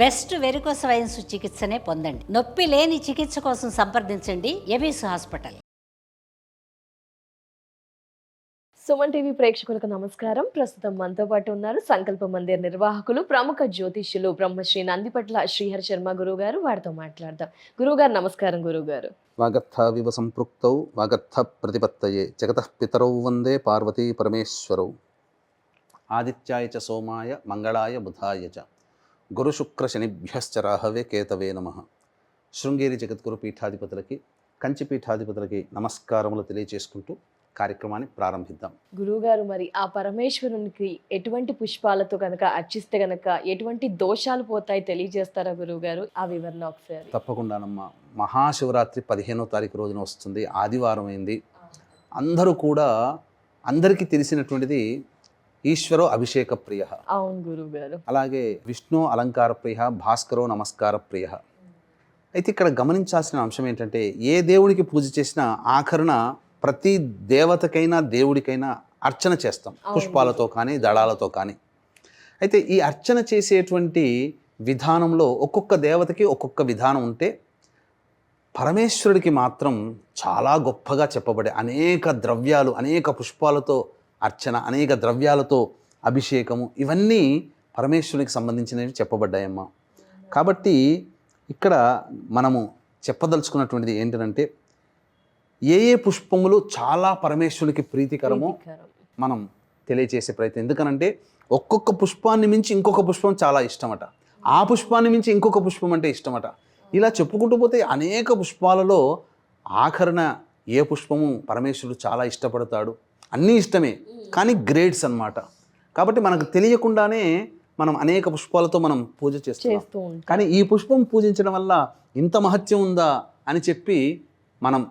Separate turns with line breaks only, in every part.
Best varicose veins చికిత్సనే పొందండి. నొప్పి లేని చికిత్స కోసం సంప్రదించండి ఎబిస్ హాస్పిటల్.
సుమన్ టీవీ ప్రేక్షకులకు నమస్కారం. ప్రస్తుతం మనతో పాటు ఉన్నారు సంకల్ప మందిర్ నిర్వాహకులు, ప్రముఖ జ్యోతిష్యులు బ్రహ్మశ్రీ నందిపట్ల శ్రీహరి శర్మ గురువు గారు. వారితో మాట్లాడదాం. గురువుగారు నమస్కారం. గురువుగారు,
వాగర్థావివ సంపృక్తౌ వాగర్థ ప్రతిపత్తయే జగతః పితరౌ వందే పార్వతీ పరమేశ్వరౌ. ఆదిత్యాయ చ సోమాయ మంగళాయ బుధాయ చ గురుశుక్ర శనిభ్యశ్చ రాహవే కేతవే నమః. శృంగేరి జగద్గురు పీఠాధిపతులకి, కంచి పీఠాధిపతులకి నమస్కారములు తెలియజేసుకుంటూ కార్యక్రమాన్ని ప్రారంభిద్దాం.
గురువుగారు, మరి ఆ పరమేశ్వరునికి ఎటువంటి పుష్పాలతో కనుక అర్చిస్తే గనక ఎటువంటి దోషాలు పోతాయి తెలియజేస్తారా గురువుగారు? ఆ వివరణ ఒకసారి.
తప్పకుండానమ్మా. మహాశివరాత్రి 15వ తారీఖు రోజున వస్తుంది, ఆదివారం అయింది. అందరూ కూడా, అందరికీ తెలిసినటువంటిది ఈశ్వరో అభిషేక ప్రియ.
అవును గురువుగారు.
అలాగే విష్ణు అలంకార ప్రియ, భాస్కరో నమస్కార ప్రియ. అయితే ఇక్కడ గమనించాల్సిన అంశం ఏంటంటే, ఏ దేవుడికి పూజ చేసినా ఆఖరణ ప్రతి దేవతకైనా దేవుడికైనా అర్చన చేస్తాం, పుష్పాలతో కానీ దళాలతో కానీ. అయితే ఈ అర్చన చేసేటువంటి విధానంలో ఒక్కొక్క దేవతకి ఒక్కొక్క విధానం ఉంటే, పరమేశ్వరుడికి మాత్రం చాలా గొప్పగా చెప్పబడే అనేక ద్రవ్యాలు, అనేక పుష్పాలతో అర్చన, అనేక ద్రవ్యాలతో అభిషేకము, ఇవన్నీ పరమేశ్వరునికి సంబంధించినవి చెప్పబడ్డాయమ్మా. కాబట్టి ఇక్కడ మనము చెప్పదలుచుకున్నటువంటిది ఏంటంటే, ఏ ఏ పుష్పములు చాలా పరమేశ్వరునికి ప్రీతికరమో మనం తెలియచేసే ప్రయత్నం. ఎందుకనంటే ఒక్కొక్క పుష్పాన్ని మించి ఇంకొక పుష్పం చాలా ఇష్టమట, ఆ పుష్పాన్ని మించి ఇంకొక పుష్పం అంటే ఇష్టమట. ఇలా చెప్పుకుంటూ పోతే అనేక పుష్పాలలో ఆఖరణ ఏ పుష్పము పరమేశ్వరుడు చాలా ఇష్టపడతాడు, అన్నీ ఇష్టమే కానీ గ్రేడ్స్ అన్నమాట. కాబట్టి మనకు తెలియకుండానే మనం అనేక పుష్పాలతో మనం పూజ చేస్తాం. కానీ ఈ పుష్పం పూజించడం వల్ల ఇంత మహత్యం ఉందా అని చెప్పి మనం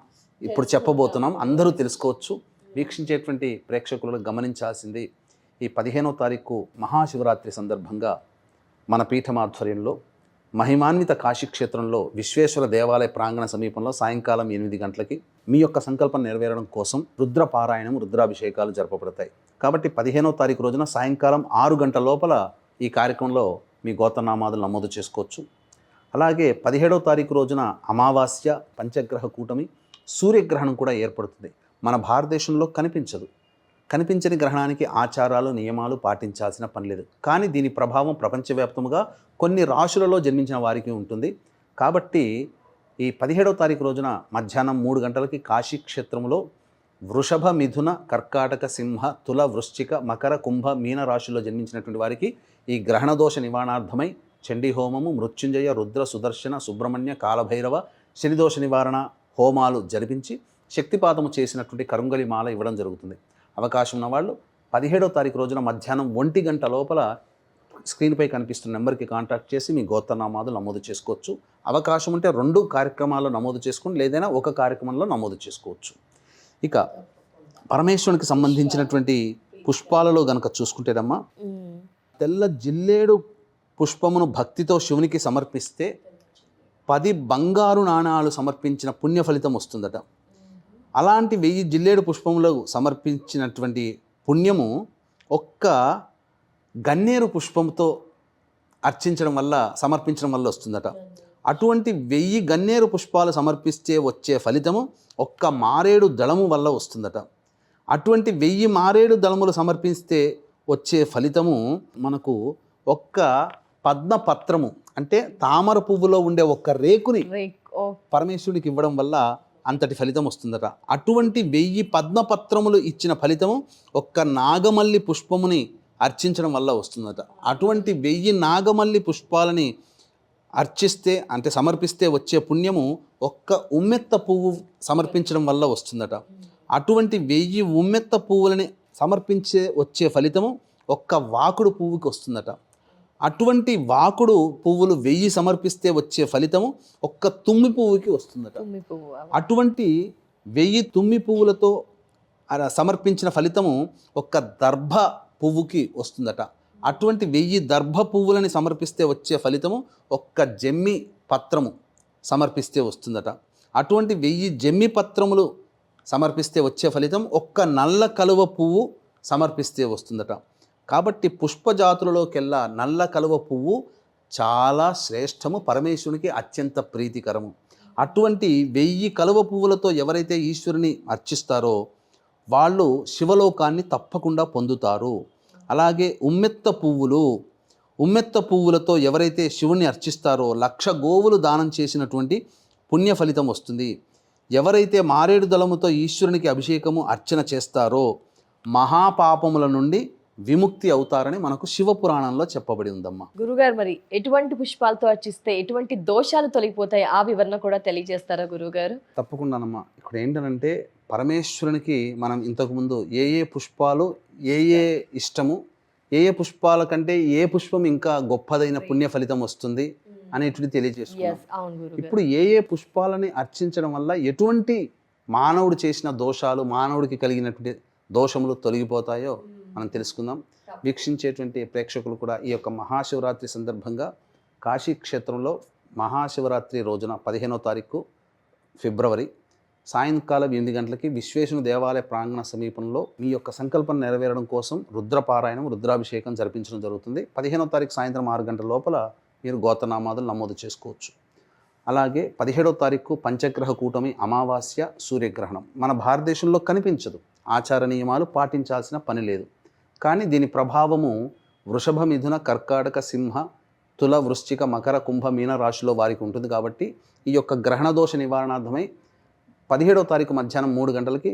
ఇప్పుడు చెప్పబోతున్నాం. అందరూ తెలుసుకోవచ్చు. వీక్షించేటువంటి ప్రేక్షకులను గమనించాల్సింది, ఈ 15వ తారీఖు మహాశివరాత్రి సందర్భంగా మన పీఠమాధ్వర్యంలో మహిమాన్విత కాశీక్షేత్రంలో విశ్వేశ్వర దేవాలయ ప్రాంగణ సమీపంలో సాయంకాలం 8 గంటలకి మీ యొక్క సంకల్పం నెరవేరడం కోసం రుద్రపారాయణం, రుద్రాభిషేకాలు జరపబడతాయి. కాబట్టి 15వ తారీఖు రోజున సాయంకాలం 6 గంటల లోపల ఈ కార్యక్రమంలో మీ గోత్రనామాదులు నమోదు చేసుకోవచ్చు. అలాగే 17వ తారీఖు రోజున అమావాస్య, పంచగ్రహ కూటమి, సూర్యగ్రహణం కూడా ఏర్పడుతుంది. మన భారతదేశంలో కనిపించని గ్రహణానికి ఆచారాలు, నియమాలు పాటించాల్సిన పని లేదు. కానీ దీని ప్రభావం ప్రపంచవ్యాప్తంగా కొన్ని రాశులలో జన్మించిన వారికి ఉంటుంది. కాబట్టి ఈ 17వ తారీఖు రోజున మధ్యాహ్నం 3 గంటలకి కాశీక్షేత్రంలో వృషభ, మిథున, కర్కాటక, సింహ, తుల, వృశ్చిక, మకర, కుంభ, మీన రాశుల్లో జన్మించినటువంటి వారికి ఈ గ్రహణ దోష నివారణార్థమై చండీ హోమము, మృత్యుంజయ, రుద్ర, సుదర్శన, సుబ్రహ్మణ్య, కాలభైరవ, శనిదోష నివారణ హోమాలు జరిపించి శక్తిపాతము చేసినటువంటి కరుంగలి మాల ఇవ్వడం జరుగుతుంది. అవకాశం ఉన్న వాళ్ళు 17వ తారీఖు రోజున మధ్యాహ్నం 1 గంట లోపల స్క్రీన్పై కనిపిస్తున్న నెంబర్కి కాంటాక్ట్ చేసి మీ గోత్రనామాదులు నమోదు చేసుకోవచ్చు. అవకాశం ఉంటే 2 కార్యక్రమాల్లో నమోదు చేసుకుని, లేదైనా ఒక కార్యక్రమంలో నమోదు చేసుకోవచ్చు. ఇక పరమేశ్వరునికి సంబంధించినటువంటి పుష్పాలలో గనక చూసుకుంటేనమ్మా, తెల్ల జిల్లేడు పుష్పమును భక్తితో శివునికి సమర్పిస్తే 10 బంగారు నాణాలు సమర్పించిన పుణ్య ఫలితం వస్తుందట. అలాంటి 1000 జిల్లేడు పుష్పములు సమర్పించినటువంటి పుణ్యము ఒక్క గన్నేరు పుష్పంతో సమర్పించడం వల్ల వస్తుందట. అటువంటి 1000 గన్నేరు పుష్పాలు సమర్పిస్తే వచ్చే ఫలితము ఒక్క మారేడు దళము వల్ల వస్తుందట. అటువంటి 1000 మారేడు దళములు సమర్పిస్తే వచ్చే ఫలితము మనకు ఒక్క పద్మపత్రము, అంటే తామర పువ్వులో ఉండే ఒక్క రేకుని పరమేశ్వరుడికి ఇవ్వడం వల్ల అంతటి ఫలితం వస్తుందట. అటువంటి 1000 పద్మపత్రములు ఇచ్చిన ఫలితము ఒక్క నాగమల్లి పుష్పముని అర్చించడం వల్ల వస్తుందట. అటువంటి 1000 నాగమల్లి పుష్పాలని అర్చిస్తే, అంటే సమర్పిస్తే వచ్చే పుణ్యము ఒక్క ఉమ్మెత్త పువ్వు సమర్పించడం వల్ల వస్తుందట. అటువంటి 1000 ఉమ్మెత్త పువ్వులని సమర్పించే వచ్చే ఫలితము ఒక్క వాకుడు పువ్వుకి వస్తుందట. అటువంటి వాకుడు పువ్వులు 1000 సమర్పిస్తే వచ్చే ఫలితము ఒక్క తుమ్మి పువ్వుకి వస్తుందట. అటువంటి 1000 తుమ్మి పువ్వులతో సమర్పించిన ఫలితము ఒక్క దర్భ పువ్వుకి వస్తుందట. అటువంటి 1000 దర్భ పువ్వులని సమర్పిస్తే వచ్చే ఫలితము ఒక్క జమ్మి పత్రము సమర్పిస్తే వస్తుందట. అటువంటి 1000 జమ్మి పత్రములు సమర్పిస్తే వచ్చే ఫలితం ఒక్క నల్ల కలువ పువ్వు సమర్పిస్తే వస్తుందట. కాబట్టి పుష్పజాతులలోకెల్లా నల్ల కలువ పువ్వు చాలా శ్రేష్టము, పరమేశ్వరునికి అత్యంత ప్రీతికరము. అటువంటి 1000 కలువ పువ్వులతో ఎవరైతే ఈశ్వరుని అర్చిస్తారో వాళ్ళు శివలోకాన్ని తప్పకుండా పొందుతారు. అలాగే ఉమ్మెత్త పువ్వులతో ఎవరైతే శివుని అర్చిస్తారో 1,00,000 గోవులు దానం చేసినటువంటి పుణ్య ఫలితం వస్తుంది. ఎవరైతే మారేడు దళముతో ఈశ్వరునికి అభిషేకము అర్చన చేస్తారో మహాపాపముల నుండి విముక్తి అవుతారని మనకు శివపురాణంలో చెప్పబడి ఉందమ్మా.
గురుగారు, మరి ఎటువంటి పుష్పాలతో అర్చిస్తే ఎటువంటి దోషాలు తొలగిపోతాయి, ఆ వివరణ కూడా తెలియజేస్తారా గురుగారు?
తప్పకుండానమ్మా. ఇక్కడ ఏంటంటే పరమేశ్వరునికి మనం ఇంతకుముందు ఏ పుష్పాలు ఇష్టము, ఏ పుష్పాల కంటే ఏ పుష్పం ఇంకా గొప్పదైన పుణ్య ఫలితం వస్తుంది అనేటివి తెలియజేసుకున్నాం. ఇప్పుడు ఏ పుష్పాలని అర్చించడం వల్ల ఎటువంటి మానవుడు చేసిన దోషాలు, మానవుడికి కలిగినటువంటి దోషములు తొలగిపోతాయో మనం తెలుసుకుందాం. వీక్షించేటువంటి ప్రేక్షకులు కూడా ఈ యొక్క మహాశివరాత్రి సందర్భంగా కాశీ క్షేత్రంలో మహాశివరాత్రి రోజున 15వ తారీఖు ఫిబ్రవరి సాయంకాలం 8 గంటలకి విశ్వేశ్వరుని దేవాలయ ప్రాంగణ సమీపంలో మీ యొక్క సంకల్పం నెరవేరడం కోసం రుద్రపారాయణం, రుద్రాభిషేకం జరిపించడం జరుగుతుంది. 15వ తారీఖు సాయంత్రం 6 గంటల లోపల మీరు గోత్రనామాదులు నమోదు చేసుకోవచ్చు. అలాగే 17వ తారీఖు పంచగ్రహ కూటమి, అమావాస్య, సూర్యగ్రహణం. మన భారతదేశంలో కనిపించదు, ఆచార నియమాలు పాటించాల్సిన పని లేదు. కానీ దీని ప్రభావము వృషభ, మిథున, కర్కాటక, సింహ, తుల, వృశ్చిక, మకర, కుంభ, మీన రాశిలో వారికి ఉంటుంది. కాబట్టి ఈ యొక్క గ్రహణ దోష నివారణార్థమై 17వ తారీఖు మధ్యాహ్నం 3 గంటలకి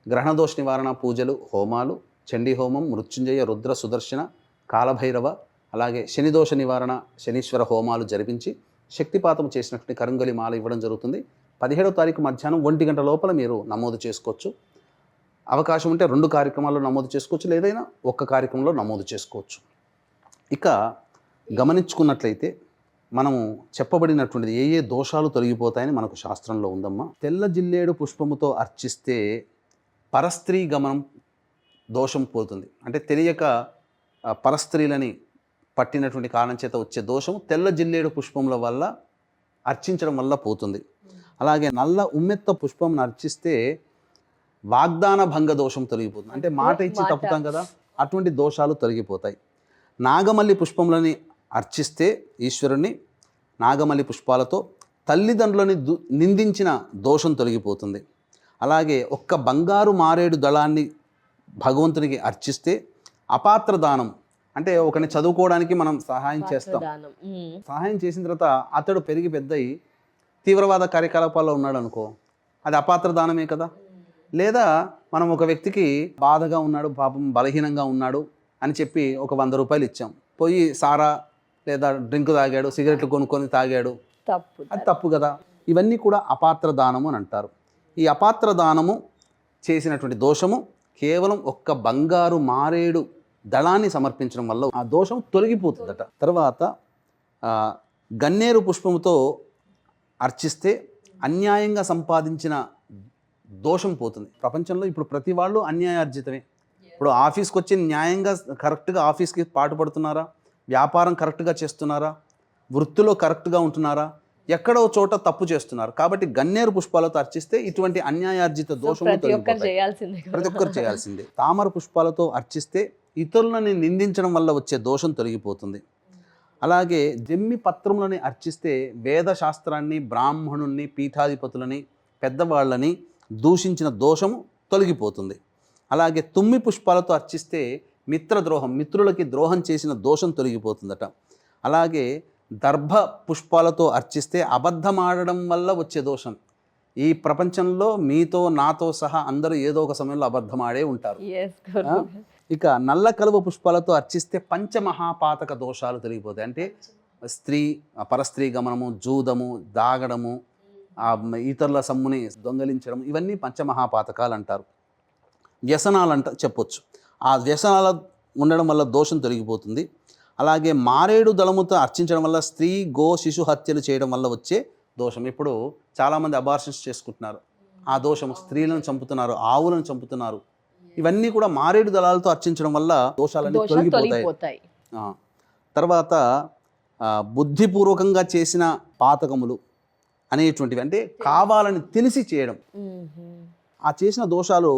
గ్రహణ దోష నివారణ పూజలు, హోమాలు, చండీ హోమం, మృత్యుంజయ, రుద్ర, సుదర్శన, కాలభైరవ, అలాగే శనిదోష నివారణ, శనీశ్వర హోమాలు జరిపించి శక్తిపాతం చేసినటువంటి కరంగలి మాల ఇవ్వడం జరుగుతుంది. 17వ తారీఖు మధ్యాహ్నం 1 గంట లోపల మీరు నమోదు చేసుకోవచ్చు. అవకాశం ఉంటే 2 కార్యక్రమాల్లో నమోదు చేసుకోవచ్చు, లేదైనా 1 కార్యక్రమంలో నమోదు చేసుకోవచ్చు. ఇక గమనించుకున్నట్లయితే మనము చెప్పబడినటువంటిది ఏ దోషాలు తొలగిపోతాయని మనకు శాస్త్రంలో ఉందమ్మా. తెల్ల జిల్లేడు పుష్పముతో అర్చిస్తే పరస్త్రీ గమనం దోషం పోతుంది. అంటే తెలియక పరస్త్రీలని పట్టినటువంటి కారణం చేత వచ్చే దోషం తెల్ల జిల్లేడు పుష్పముల వల్ల అర్చించడం వల్ల పోతుంది. అలాగే నల్ల ఉమ్మెత్త పుష్పంను అర్చిస్తే వాగ్దాన భంగ దోషం తొలగిపోతుంది. అంటే మాట ఇచ్చి తప్పుతాం కదా, అటువంటి దోషాలు తొలగిపోతాయి. నాగమల్లి పుష్పములని అర్చిస్తే ఈశ్వరుని నాగమల్లి పుష్పాలతో తల్లిదండ్రులని నిందించిన దోషం తొలగిపోతుంది. అలాగే ఒక్క బంగారు మారేడు దళాన్ని భగవంతునికి అర్చిస్తే అపాత్ర దానం, అంటే ఒకరిని చదువుకోవడానికి మనం సహాయం చేస్తాం. సహాయం చేసిన తర్వాత అతడు పెరిగి పెద్దయి తీవ్రవాద కార్యకలాపాల్లో ఉన్నాడు అనుకో, అది అపాత్ర దానమే కదా. లేదా మనం ఒక వ్యక్తికి బాధగా ఉన్నాడు, పాపం బలహీనంగా ఉన్నాడు అని చెప్పి ఒక 100 రూపాయలు ఇచ్చాం, పోయి సారా లేదా డ్రింక్ తాగాడు, సిగరెట్లు కొనుక్కొని తాగాడు, అది తప్పు కదా. ఇవన్నీ కూడా అపాత్ర దానము అని అంటారు. ఈ అపాత్ర దానము చేసినటువంటి దోషము కేవలం ఒక్క బంగారు మారేడు దళాన్ని సమర్పించడం వల్ల ఆ దోషం తొలగిపోతుందట. తర్వాత గన్నేరు పుష్పముతో అర్చిస్తే అన్యాయంగా సంపాదించిన దోషం పోతుంది. ప్రపంచంలో ఇప్పుడు ప్రతి వాళ్ళు అన్యాయార్జితమే. ఇప్పుడు ఆఫీస్కి వచ్చి న్యాయంగా కరెక్ట్గా ఆఫీస్కి పాటుపడుతున్నారా, వ్యాపారం కరెక్ట్గా చేస్తున్నారా, వృత్తిలో కరెక్ట్గా ఉంటున్నారా, ఎక్కడో చోట తప్పు చేస్తున్నారు. కాబట్టి గన్నేరు పుష్పాలతో అర్చిస్తే ఇటువంటి అన్యాయార్జిత దోషము ప్రతి ఒక్కరు చేయాల్సిందే. తామర పుష్పాలతో అర్చిస్తే ఇతరులని నిందించడం వల్ల వచ్చే దోషం తొలగిపోతుంది. అలాగే జమ్మి పత్రములని అర్చిస్తే వేదశాస్త్రాన్ని, బ్రాహ్మణుల్ని, పీఠాధిపతులని, పెద్దవాళ్ళని దూషించిన దోషము తొలగిపోతుంది. అలాగే తుమ్మి పుష్పాలతో అర్చిస్తే మిత్రద్రోహం, మిత్రులకి ద్రోహం చేసిన దోషం తొలగిపోతుందట. అలాగే దర్భ పుష్పాలతో అర్చిస్తే అబద్ధమాడడం వల్ల వచ్చే దోషం. ఈ ప్రపంచంలో మీతో నాతో సహా అందరూ ఏదో ఒక సమయంలో అబద్ధమాడే ఉంటారు. ఇక నల్ల కలువ పుష్పాలతో అర్చిస్తే పంచమహాపాతక దోషాలు తొలగిపోతాయి. అంటే పరస్త్రీ గమనము, జూదము, దాగడము, ఇతరుల సమ్ముని దొంగలించడం, ఇవన్నీ పంచమహాపాతకాలు అంటారు. వ్యసనాలంట చెప్పొచ్చు. ఆ వ్యసనాల ఉండడం వల్ల దోషం తొలగిపోతుంది. అలాగే మారేడు దళముతో అర్చించడం వల్ల స్త్రీ, గో, శిశు హత్యలు చేయడం వల్ల వచ్చే దోషం. ఇప్పుడు చాలామంది అబార్షన్స్ చేసుకుంటున్నారు, ఆ దోషం. స్త్రీలను చంపుతున్నారు, ఆవులను చంపుతున్నారు. ఇవన్నీ కూడా మారేడు దళాలతో అర్చించడం వల్ల దోషాలన్నీ తొలగిపోతాయి. తర్వాత బుద్ధిపూర్వకంగా చేసిన పాతకములు అనేటువంటివి, అంటే కావాలని తెలిసి చేయడం, ఆ చేసిన దోషాలు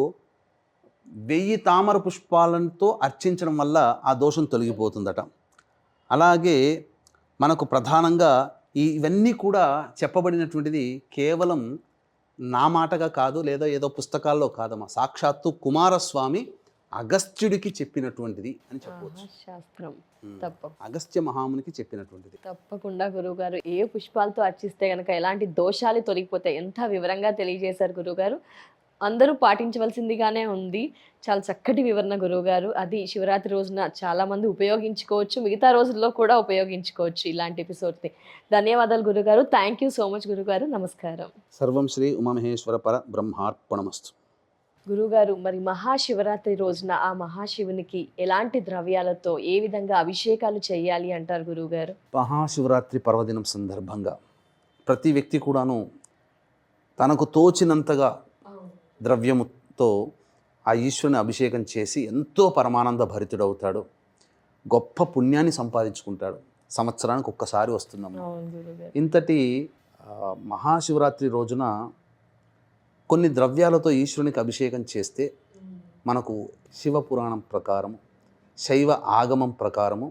1000 తామర పుష్పాలతో అర్చించడం వల్ల ఆ దోషం తొలగిపోతుందట. అలాగే మనకు ప్రధానంగా ఇవన్నీ కూడా చెప్పబడినటువంటిది కేవలం నా మాటగా కాదు, లేదా ఏదో పుస్తకాల్లో కాదమ్మా, సాక్షాత్తు కుమారస్వామి అగస్త్యుడికి చెప్పినటువంటిది అని చెప్పవచ్చు.
శాస్త్రం
అగస్త్య మహామునికి చెప్పినటువంటిది.
తప్పకుండా గురువుగారు, ఏ పుష్పాలతో అర్చిస్తే గనక ఎలాంటి దోషాలు తొలగిపోతాయి, ఎంత వివరంగా తెలియజేశారు గురువుగారు. అందరూ పాటించవలసిందిగానే ఉంది. చాలా చక్కటి వివరణ గురువుగారు. అది శివరాత్రి రోజున చాలా మంది ఉపయోగించుకోవచ్చు, మిగతా రోజుల్లో కూడా ఉపయోగించుకోవచ్చు ఇలాంటి ఎపిసోడ్ని. ధన్యవాదాలు గురుగారు. థ్యాంక్ యూ సో మచ్ గురుగారు. నమస్కారం.
సర్వం శ్రీ ఉమామహేశ్వర పర బ్రహ్మార్పణమస్తు.
గురుగారు, మరి మహాశివరాత్రి రోజున ఆ మహాశివునికి ఎలాంటి ద్రవ్యాలతో ఏ విధంగా అభిషేకాలు చేయాలి అంటారు గురువుగారు?
మహాశివరాత్రి పర్వదినం సందర్భంగా ప్రతి వ్యక్తి కూడాను తనకు తోచినంతగా ద్రవ్యముతో ఆ ఈశ్వరుని అభిషేకం చేసి ఎంతో పరమానంద భరితుడవుతాడు, గొప్ప పుణ్యాన్ని సంపాదించుకుంటాడు. సంవత్సరానికి ఒక్కసారి వస్తుందమ్మా. ఇంతటి మహాశివరాత్రి రోజున కొన్ని ద్రవ్యాలతో ఈశ్వరునికి అభిషేకం చేస్తే మనకు శివపురాణం ప్రకారము, శైవ ఆగమం ప్రకారము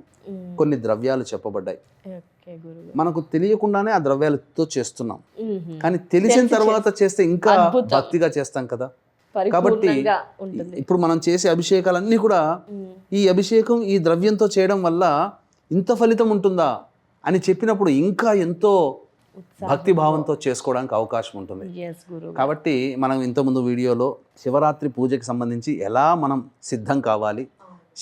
కొన్ని ద్రవ్యాలు చెప్పబడ్డాయి. మనకు తెలియకుండానే ఆ ద్రవ్యాలతో చేస్తున్నాం, కానీ తెలిసిన తర్వాత చేస్తే ఇంకా భక్తిగా చేస్తాం కదా. కాబట్టి ఇప్పుడు మనం చేసే అభిషేకాలన్నీ కూడా ఈ అభిషేకం ఈ ద్రవ్యంతో చేయడం వల్ల ఇంత ఫలితం ఉంటుందా అని చెప్పినప్పుడు ఇంకా ఎంతో భక్తి భావంతో చేసుకోవడానికి అవకాశం ఉంటుంది. కాబట్టి మనం ఇంతకుముందు వీడియోలో శివరాత్రి పూజకి సంబంధించి ఎలా మనం సిద్ధం కావాలి,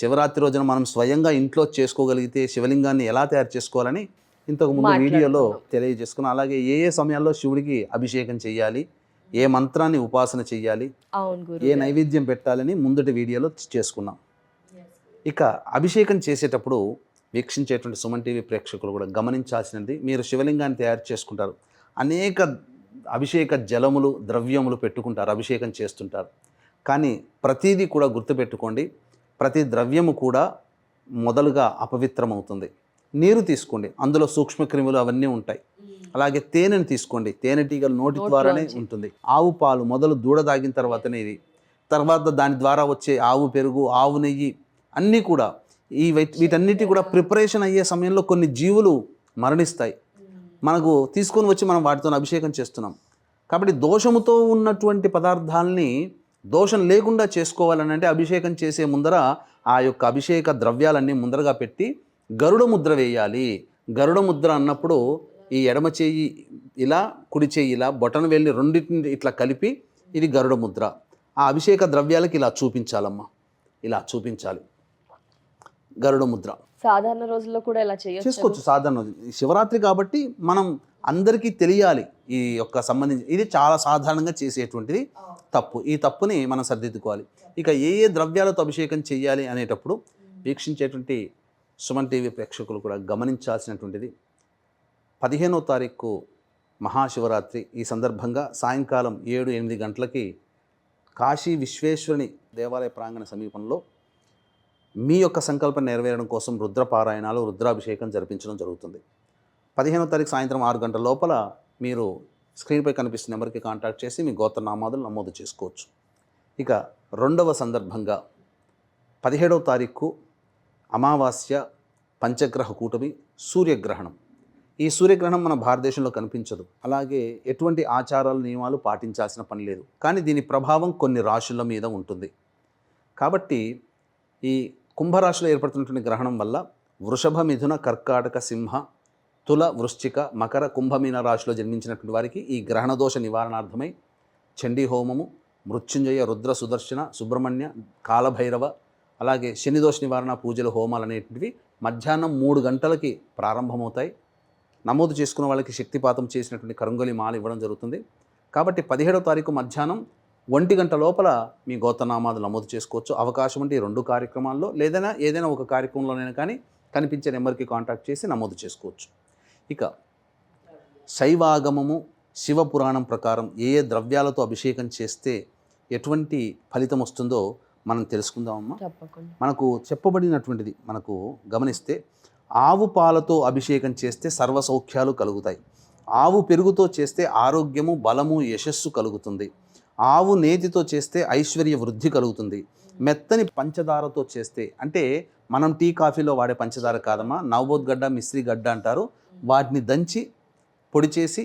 శివరాత్రి రోజున మనం స్వయంగా ఇంట్లో చేసుకోగలిగితే శివలింగాన్ని ఎలా తయారు చేసుకోవాలని ఇంతకుముందు వీడియోలో తెలియజేసుకున్నాం. అలాగే ఏ ఏ సమయాల్లో శివుడికి అభిషేకం చేయాలి, ఏ మంత్రాన్ని ఉపాసన చెయ్యాలి, ఏ నైవేద్యం పెట్టాలని ముందటి వీడియోలో చేసుకున్నాం. ఇక అభిషేకం చేసేటప్పుడు వీక్షించేటువంటి సుమన్ టీవీ ప్రేక్షకులు కూడా గమనించాల్సినది, మీరు శివలింగాన్ని తయారు చేసుకుంటారు, అనేక అభిషేక జలములు ద్రవ్యములు పెట్టుకుంటారు, అభిషేకం చేస్తుంటారు. కానీ ప్రతిదీ కూడా గుర్తుపెట్టుకోండి, ప్రతి ద్రవ్యము కూడా మొదలుగా అపవిత్రమవుతుంది. నీరు తీసుకోండి, అందులో సూక్ష్మక్రిములు అవన్నీ ఉంటాయి. అలాగే తేనెను తీసుకోండి, తేనెటీగల నోటి ద్వారానే ఉంటుంది. ఆవు పాలు మొదలు దూడ తాగిన తర్వాతనే ఇది, తర్వాత దాని ద్వారా వచ్చే ఆవు పెరుగు, ఆవు నెయ్యి అన్నీ కూడా వీటన్నిటి కూడా ప్రిపరేషన్ అయ్యే సమయంలో కొన్ని జీవులు మరణిస్తాయి. మనకు తీసుకొని వచ్చి మనం వాటితో అభిషేకం చేస్తున్నాం. కాబట్టి దోషముతో ఉన్నటువంటి పదార్థాలని దోషం లేకుండా చేసుకోవాలని అంటే అభిషేకం చేసే ముందర ఆ యొక్క అభిషేక ద్రవ్యాలన్నీ ముందరగా పెట్టి గరుడ ముద్ర వేయాలి. గరుడ ముద్ర అన్నప్పుడు ఈ ఎడమ చేయి ఇలా, కుడి చేయి ఇలా, బొటన వేళ్ళని రెండింటిని ఇట్లా కలిపి ఇది గరుడ ముద్ర. ఆ అభిషేక ద్రవ్యాలకి ఇలా చూపించాలమ్మా, ఇలా చూపించాలి గరుడ ముద్ర.
సాధారణ రోజుల్లో కూడా ఇలా చేసుకోవచ్చు.
సాధారణ శివరాత్రి కాబట్టి మనం అందరికీ తెలియాలి ఈ యొక్క సంబంధించి, ఇది చాలా సాధారణంగా చేసేటువంటిది తప్పు. ఈ తప్పుని మనం సరిదిద్దుకోవాలి. ఇక ఏ ఏ ద్రవ్యాలతో అభిషేకం చేయాలి అనేటప్పుడు వీక్షించేటువంటి సుమన్ టీవీ ప్రేక్షకులు కూడా గమనించాల్సినటువంటిది, 15వ తారీఖు మహాశివరాత్రి. ఈ సందర్భంగా సాయంకాలం 7-8 గంటలకి కాశీ విశ్వేశ్వరుని దేవాలయ ప్రాంగణ సమీపంలో మీ యొక్క సంకల్పం నెరవేరడం కోసం రుద్రపారాయణాలు, రుద్రాభిషేకం జరిపించడం జరుగుతుంది. 15వ తారీఖు సాయంత్రం 6 గంటల లోపల మీరు స్క్రీన్పై కనిపిస్తున్న నెంబర్కి కాంటాక్ట్ చేసి మీ గోత్రనామాదులు నమోదు చేసుకోవచ్చు. ఇక రెండవ సందర్భంగా 17వ తారీఖు అమావాస్య, పంచగ్రహ కూటమి, సూర్యగ్రహణం. ఈ సూర్యగ్రహణం మన భారతదేశంలో కనిపించదు, అలాగే ఎటువంటి ఆచారాలు నియమాలు పాటించాల్సిన పని లేదు. కానీ దీని ప్రభావం కొన్ని రాశుల మీద ఉంటుంది. కాబట్టి ఈ కుంభరాశిలో ఏర్పడుతున్నటువంటి గ్రహణం వల్ల వృషభ, మిథున, కర్కాటక, సింహ, తుల, వృశ్చిక, మకర, కుంభమీన రాశిలో జన్మించినటువంటి వారికి ఈ గ్రహణ దోష నివారణార్థమై చండీ హోమము, మృత్యుంజయ, రుద్ర, సుదర్శన, సుబ్రహ్మణ్య, కాలభైరవ, అలాగే శనిదోష నివారణ పూజలు, హోమాలు అనేటివి మధ్యాహ్నం 3 గంటలకి ప్రారంభమవుతాయి. నమోదు చేసుకున్న వాళ్ళకి శక్తిపాతం చేసినటువంటి కరంగొలి మాల ఇవ్వడం జరుగుతుంది. కాబట్టి 17వ తారీఖు మధ్యాహ్నం 1 గంట లోపల మీ గోత్రనామాలు నమోదు చేసుకోవచ్చు. అవకాశం ఉంటే ఈ 2 కార్యక్రమాల్లో ఏదైనా ఒక కార్యక్రమంలోనైనా కానీ కనిపించే నెంబర్కి కాంటాక్ట్ చేసి నమోదు చేసుకోవచ్చు. ఇక శైవాగమము, శివపురాణం ప్రకారం ఏ ఏ ద్రవ్యాలతో అభిషేకం చేస్తే ఎటువంటి ఫలితం వస్తుందో మనం తెలుసుకుందామమ్మా. మనకు చెప్పబడినటువంటిది మనకు గమనిస్తే, ఆవు పాలతో అభిషేకం చేస్తే సర్వ సౌఖ్యాలు కలుగుతాయి. ఆవు పెరుగుతో చేస్తే ఆరోగ్యము, బలము, యశస్సు కలుగుతుంది. ఆవు నేతితో చేస్తే ఐశ్వర్య వృద్ధి కలుగుతుంది. మెత్తని పంచదారతో చేస్తే, అంటే మనం టీ కాఫీలో వాడే పంచదార కాదమ్మా, నవబోద్ గడ్డ, మిశ్రీ గడ్డ అంటారు. వాటిని దంచి పొడి చేసి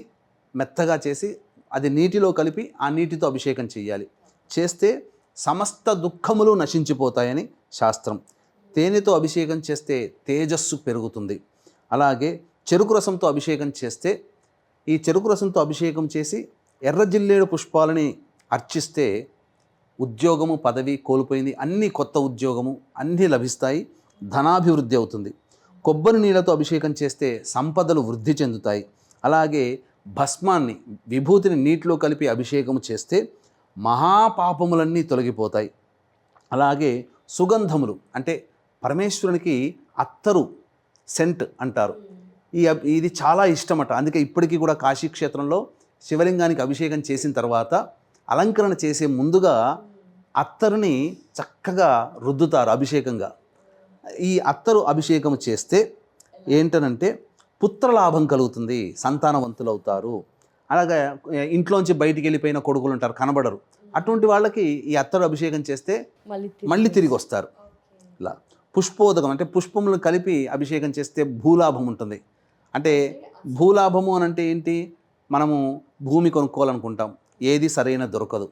మెత్తగా చేసి అది నీటిలో కలిపి ఆ నీటితో అభిషేకం చేయాలి. చేస్తే సమస్త దుఃఖములు నశించిపోతాయని శాస్త్రం. తేనెతో అభిషేకం చేస్తే తేజస్సు పెరుగుతుంది. అలాగే చెరుకు రసంతో అభిషేకం చేస్తే, ఈ చెరుకు రసంతో అభిషేకం చేసి ఎర్ర జిల్లేడు పుష్పాలని అర్చిస్తే ఉద్యోగము, పదవి కోల్పోయింది అన్నీ కొత్త ఉద్యోగము అన్నీ లభిస్తాయి, ధనాభివృద్ధి అవుతుంది. కొబ్బరి నీళ్ళతో అభిషేకం చేస్తే సంపదలు వృద్ధి చెందుతాయి. అలాగే భస్మాన్ని, విభూతిని నీటిలో కలిపి అభిషేకం చేస్తే మహాపాపములన్నీ తొలగిపోతాయి. అలాగే సుగంధములు, అంటే పరమేశ్వరునికి అత్తరు, సెంట్ అంటారు, ఇది చాలా ఇష్టమట. అందుకే ఇప్పటికీ కూడా కాశీక్షేత్రంలో శివలింగానికి అభిషేకం చేసిన తర్వాత అలంకరణ చేసే ముందుగా అత్తరుని చక్కగా రుద్దుతారు అభిషేకంగా. ఈ అత్తరు అభిషేకం చేస్తే ఏంటనంటే పుత్రలాభం కలుగుతుంది, సంతానవంతులు అవుతారు. అలాగే ఇంట్లోంచి బయటికి వెళ్ళిపోయిన కొడుకులు ఉంటారు, కనబడరు, అటువంటి వాళ్ళకి ఈ అత్తరు అభిషేకం చేస్తే మళ్ళీ తిరిగి వస్తారు. ఇలా పుష్పోదకం, అంటే పుష్పములను కలిపి అభిషేకం చేస్తే భూలాభం ఉంటుంది. అంటే భూలాభము అని అంటే ఏంటి, మనము భూమి కొనుక్కోవాలనుకుంటాం, ఏది సరైన దొరకదు.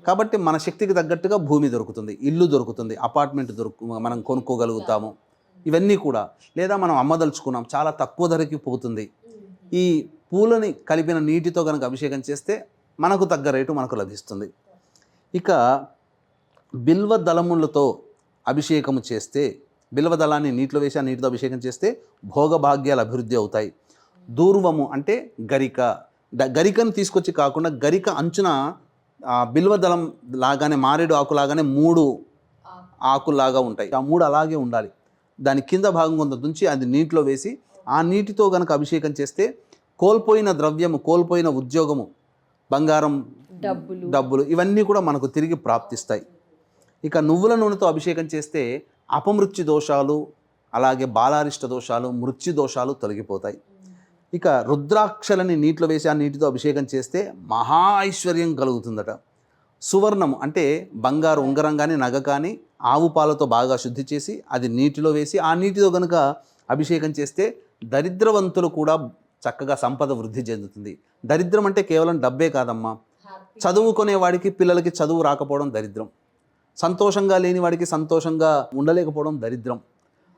కాబట్టి మన శక్తికి తగ్గట్టుగా భూమి దొరుకుతుంది, ఇల్లు దొరుకుతుంది, అపార్ట్మెంట్ మనం కొనుక్కోగలుగుతాము. ఇవన్నీ కూడా, లేదా మనం అమ్మదలుచుకున్నాం, చాలా తక్కువ ధరకి పోతుంది. ఈ పూలని కలిపిన నీటితో కనుక అభిషేకం చేస్తే మనకు తగ్గ రేటు మనకు లభిస్తుంది. ఇక బిల్వ దళములతో అభిషేకము చేస్తే, బిల్వ దళాన్ని నీటిలో వేసి ఆ నీటితో అభిషేకం చేస్తే భోగభాగ్యాలు అభివృద్ధి అవుతాయి. దూర్వము అంటే గరిక, గరికను తీసుకొచ్చి కాకుండా గరిక అంచున బిల్వదళం లాగానే, మారేడు ఆకులాగానే 3 ఆకులాగా ఉంటాయి, ఆ 3 అలాగే ఉండాలి. దాని కింద భాగం కొంత తుంచి అది నీటిలో వేసి ఆ నీటితో కనుక అభిషేకం చేస్తే కోల్పోయిన ద్రవ్యము, కోల్పోయిన ఉద్యోగము, బంగారం, డబ్బులు ఇవన్నీ కూడా మనకు తిరిగి ప్రాప్తిస్తాయి. ఇక నువ్వుల నూనెతో అభిషేకం చేస్తే అపమృత్యు దోషాలు, అలాగే బాలారిష్ట దోషాలు, మృత్యు దోషాలు తొలగిపోతాయి. ఇక రుద్రాక్షలని నీటిలో వేసి ఆ నీటితో అభిషేకం చేస్తే మహా ఐశ్వర్యం కలుగుతుందట. సువర్ణము అంటే బంగారు ఉంగరం కానీ నగ కానీ ఆవు పాలతో బాగా శుద్ధి చేసి అది నీటిలో వేసి ఆ నీటితో కనుక అభిషేకం చేస్తే దరిద్రవంతులు కూడా చక్కగా సంపద వృద్ధి చెందుతుంది. దరిద్రం అంటే కేవలం డబ్బే కాదమ్మా, చదువుకునే వాడికి, పిల్లలకి చదువు రాకపోవడం దరిద్రం, సంతోషంగా లేని వాడికి సంతోషంగా ఉండలేకపోవడం దరిద్రం.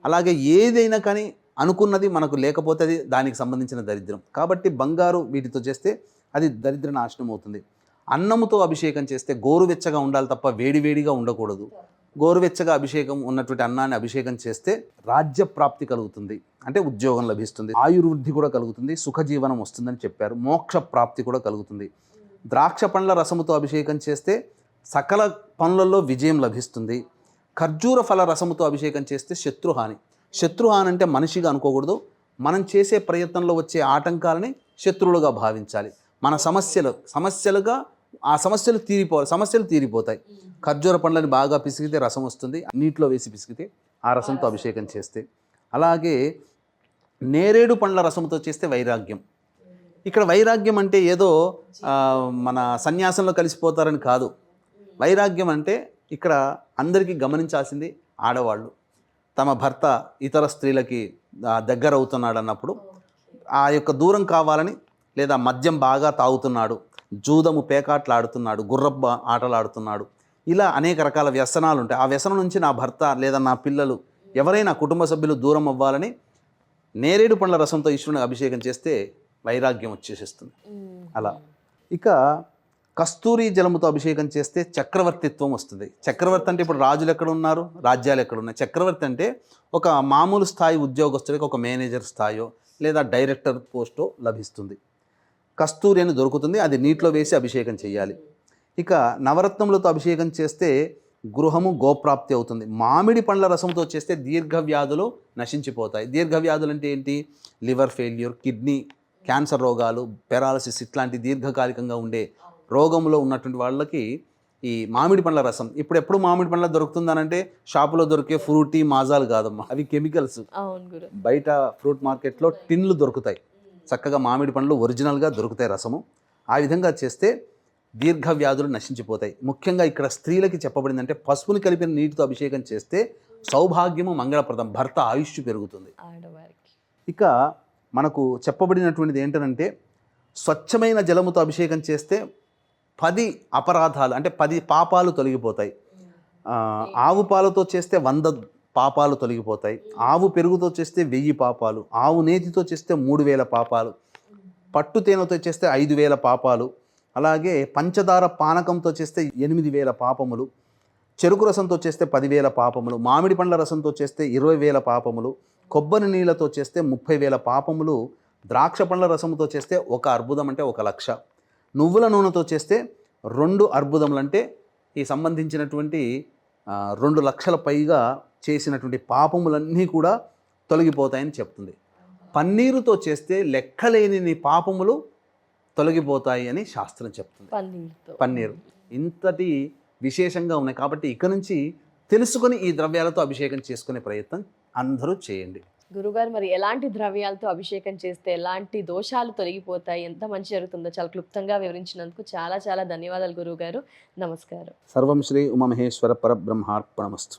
అలాగే ఏదైనా కానీ అనుకున్నది మనకు లేకపోతే అది దానికి సంబంధించిన దరిద్రం. కాబట్టి బంగారు వీటితో చేస్తే అది దరిద్ర నాశనం అవుతుంది. అన్నముతో అభిషేకం చేస్తే గోరువెచ్చగా ఉండాలి తప్ప వేడివేడిగా ఉండకూడదు. గోరువెచ్చగా అభిషేకం ఉన్నటువంటి అన్నాన్ని అభిషేకం చేస్తే రాజ్య ప్రాప్తి కలుగుతుంది, అంటే ఉద్యోగం లభిస్తుంది, ఆయుర్వృద్ధి కూడా కలుగుతుంది, సుఖజీవనం వస్తుందని చెప్పారు, మోక్ష ప్రాప్తి కూడా కలుగుతుంది. ద్రాక్ష పండ్ల రసముతో అభిషేకం చేస్తే సకల పనులలో విజయం లభిస్తుంది. ఖర్జూర ఫల రసముతో అభిషేకం చేస్తే శత్రుహాని. శత్రుహాని అంటే మనిషిగా అనుకోకూడదు, మనం చేసే ప్రయత్నంలో వచ్చే ఆటంకాలని శత్రువులుగా భావించాలి. మన సమస్యలుగా ఆ సమస్యలు తీరిపోతాయి. ఖర్జూర పండ్లని బాగా పిసికితే రసం వస్తుంది, నీటిలో వేసి పిసికితే ఆ రసంతో అభిషేకం చేస్తే. అలాగే నేరేడు పండ్ల రసంతో చేస్తే వైరాగ్యం. ఇక్కడ వైరాగ్యం అంటే ఏదో మన సన్యాసంలో కలిసిపోతారని కాదు. వైరాగ్యం అంటే ఇక్కడ అందరికీ గమనించాల్సింది, ఆడవాళ్ళు తమ భర్త ఇతర స్త్రీలకి దగ్గర అవుతున్నాడు అన్నప్పుడు ఆ యొక్క దూరం కావాలని, లేదా మద్యం బాగా తాగుతున్నాడు, జూదము పేకాట్లు ఆడుతున్నాడు, గుర్రబ్బ ఆటలు ఆడుతున్నాడు, ఇలా అనేక రకాల వ్యసనాలు ఉంటాయి. ఆ వ్యసనం నుంచి నా భర్త లేదా నా పిల్లలు ఎవరైనా కుటుంబ సభ్యులు దూరం అవ్వాలని నేరేడు పండ్ల రసంతో ఈశ్వరుని అభిషేకం చేస్తే వైరాగ్యం వచ్చేసేస్తుంది. అలా ఇక కస్తూరి జలముతో అభిషేకం చేస్తే చక్రవర్తిత్వం వస్తుంది. చక్రవర్తి అంటే ఇప్పుడు రాజులు ఎక్కడ ఉన్నారు, రాజ్యాలు ఎక్కడ ఉన్నాయి. చక్రవర్తి అంటే ఒక మామూలు స్థాయి ఉద్యోగస్తుడికి ఒక మేనేజర్ స్థాయో లేదా డైరెక్టర్ పోస్టో లభిస్తుంది. కస్తూరి అని దొరుకుతుంది, అది నీటిలో వేసి అభిషేకం చేయాలి. ఇక నవరత్నములతో అభిషేకం చేస్తే గృహము గోప్రాప్తి అవుతుంది. మామిడి పండ్ల రసంతో చేస్తే దీర్ఘవ్యాధులు నశించిపోతాయి. దీర్ఘవ్యాధులు అంటే ఏంటి, లివర్ ఫెయిల్యూర్, కిడ్నీ క్యాన్సర్ రోగాలు, పెరాలసిస్ ఇట్లాంటి దీర్ఘకాలికంగా ఉండే రోగంలో ఉన్నటువంటి వాళ్ళకి ఈ మామిడి పండ్ల రసం. ఇప్పుడు ఎప్పుడు మామిడి పండ్ల దొరుకుతుందనంటే షాపులో దొరికే ఫ్రూటీ మాజాలు కాదమ్మా, అవి కెమికల్స్. బయట ఫ్రూట్ మార్కెట్లో టిన్లు దొరుకుతాయి, చక్కగా మామిడి పండ్లు ఒరిజినల్గా దొరుకుతాయి రసము. ఆ విధంగా చేస్తే దీర్ఘ వ్యాధులు నశించిపోతాయి. ముఖ్యంగా ఇక్కడ స్త్రీలకి చెప్పబడిందంటే పసుపుని కలిపిన నీటితో అభిషేకం చేస్తే సౌభాగ్యము మంగళప్రదం, భర్త ఆయుష్ పెరుగుతుంది.
ఆడవారికి
ఇక మనకు చెప్పబడినటువంటిది ఏంటంటే స్వచ్ఛమైన జలముతో అభిషేకం చేస్తే 10 అపరాధాలు అంటే 10 పాపాలు తొలగిపోతాయి. ఆవు పాలతో చేస్తే 100 పాపాలు తొలగిపోతాయి. ఆవు పెరుగుతో చేస్తే 1000 పాపాలు, ఆవు నేతితో చేస్తే 3000 పాపాలు, పట్టు తేనెతో చేస్తే 5000 పాపాలు, అలాగే పంచదార పానకంతో చేస్తే 8000 పాపములు, చెరుకు రసంతో చేస్తే 10,000 పాపములు, మామిడి పండ్ల రసంతో చేస్తే 20,000 పాపములు, కొబ్బరి నీళ్ళతో చేస్తే 30,000 పాపములు, ద్రాక్ష పండ్ల రసముతో చేస్తే 1 అర్బుదం అంటే 1,00,000, నువ్వుల నూనెతో చేస్తే 2 అర్బుదములు అంటే ఈ సంబంధించినటువంటి 2 లక్షల పైగా చేసినటువంటి పాపములన్నీ కూడా తొలగిపోతాయని చెప్తుంది. పన్నీరుతో చేస్తే లెక్కలేని పాపములు తొలగిపోతాయి అని శాస్త్రం చెప్తుంది. పన్నీరు ఇంతటి విశేషంగా ఉన్నాయి కాబట్టి ఇక నుంచి తెలుసుకొని ఈ ద్రవ్యాలతో అభిషేకం చేసుకునే ప్రయత్నం అందరూ చేయండి.
గురుగారు, మరి ఎలాంటి ద్రవ్యాలతో అభిషేకం చేస్తే ఎలాంటి దోషాలు తొలగిపోతాయి, ఎంత మంచి జరుగుతుందో చాలా క్లుప్తంగా వివరించినందుకు చాలా చాలా ధన్యవాదాలు గురువుగారు. నమస్కారం.
సర్వం శ్రీ ఉమామహేశ్వర పరబ్రహ్మార్పణమస్తు.